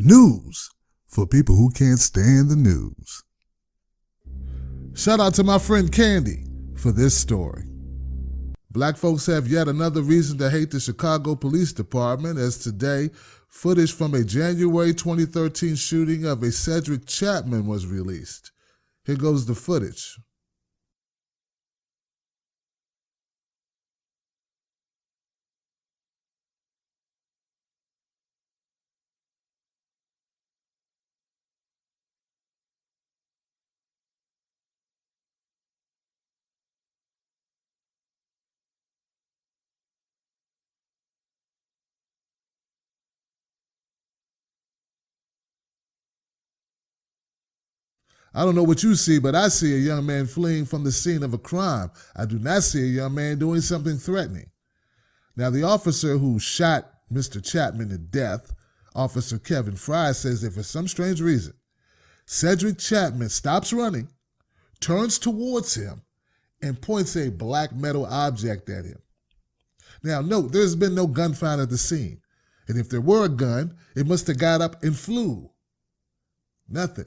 News for people who can't stand the news. Shout out to my friend Candy for this story. Black folks have yet another reason to hate the Chicago Police Department, as today, footage from a January 2013 shooting of a Cedrick Chatman was released. Here goes the footage. I don't know what you see, but I see a young man fleeing from the scene of a crime. I do not see a young man doing something threatening. Now, the officer who shot Mr. Chatman to death, Officer Kevin Fry, says that for some strange reason, Cedrick Chatman stops running, turns towards him, and points a black metal object at him. Now, note, there's been no gun found at the scene. And if there were a gun, it must have got up and flew. Nothing.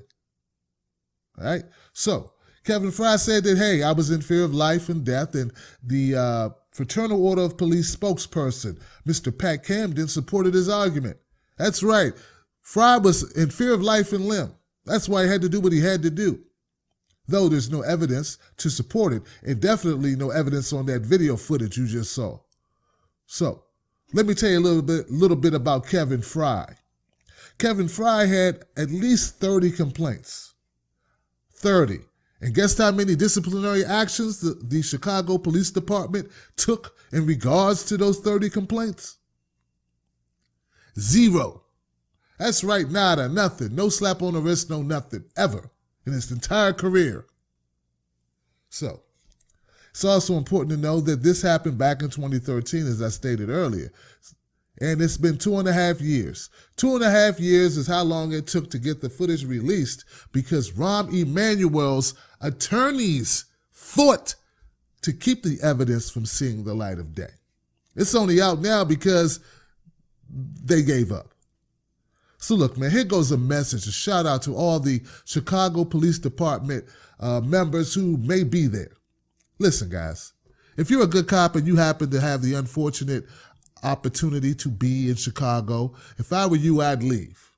All right. So Kevin Fry said that, hey, I was in fear of life and death, and the Fraternal Order of Police spokesperson, Mr. Pat Camden, supported his argument. That's right. Fry was in fear of life and limb. That's why he had to do what he had to do. Though there's no evidence to support it, and definitely no evidence on that video footage you just saw. So let me tell you a little bit about Kevin Fry. Kevin Fry had at least 30 complaints. 30. And guess how many disciplinary actions the Chicago Police Department took in regards to those 30 complaints? 0. That's right, nada, nothing. No slap on the wrist, no nothing, ever, in his entire career. So, it's also important to know that this happened back in 2013, as I stated earlier. And it's been 2.5 years. 2.5 years is how long it took to get the footage released because Rahm Emanuel's attorneys fought to keep the evidence from seeing the light of day. It's only out now because they gave up. So look, man, here goes a message, a shout out to all the Chicago Police Department members who may be there. Listen, guys, if you're a good cop and you happen to have the unfortunate opportunity to be in Chicago, if I were you, I'd leave.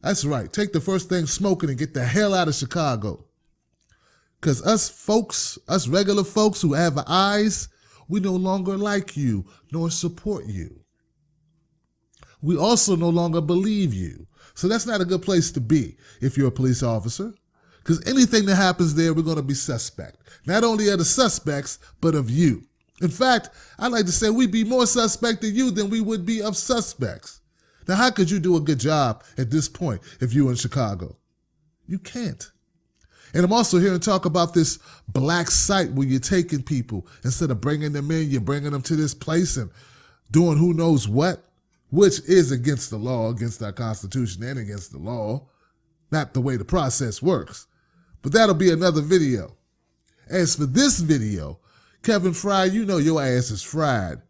That's right. Take the first thing smoking and get the hell out of Chicago. Because us regular folks who have eyes, we no longer like you nor support you. We also no longer believe you. So that's not a good place to be if you're a police officer. Because anything that happens there, we're going to be suspect. Not only of the suspects, but of you. In fact, I'd like to say we'd be more suspect of you than we would be of suspects. Now, how could you do a good job at this point if you're in Chicago? You can't. And I'm also here to talk about this black site where you're taking people. Instead of bringing them in, you're bringing them to this place and doing who knows what, which is against the law, against our Constitution and against the law. Not the way the process works. But that'll be another video. As for this video, Kevin Fry, you know your ass is fried.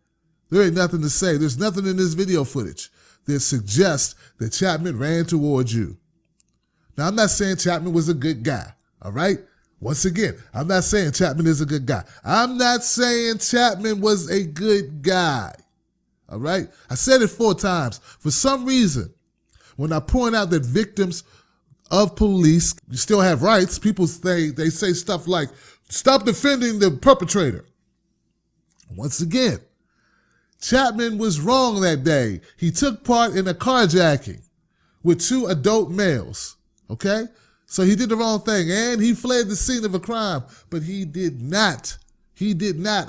There ain't nothing to say. There's nothing in this video footage that suggests that Chatman ran towards you. Now, I'm not saying Chatman was a good guy, all right? Once again, I'm not saying Chatman is a good guy. I'm not saying Chatman was a good guy, all right? I said it 4 times. For some reason, when I point out that victims of police still have rights, people say stuff like, stop defending the perpetrator. Once again, Chatman was wrong that day. He took part in a carjacking with 2 adult males, okay? So he did the wrong thing and he fled the scene of a crime, but he did not,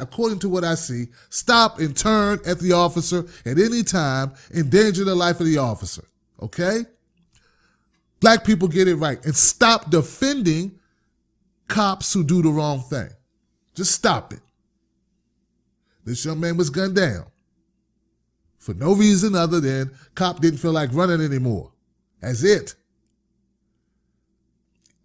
according to what I see, stop and turn at the officer at any time, endanger the life of the officer, okay? Black people get it right and stop defending cops who do the wrong thing. Just stop it. This young man was gunned down for no reason other than cop didn't feel like running anymore. That's it.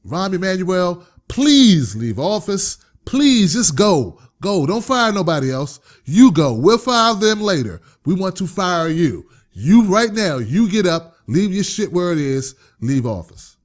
Rahm Emanuel, please leave office. Please just go. Go. Don't fire nobody else. You go. We'll fire them later. We want to fire you. You right now, you get up, Leave your shit where it is. Leave office.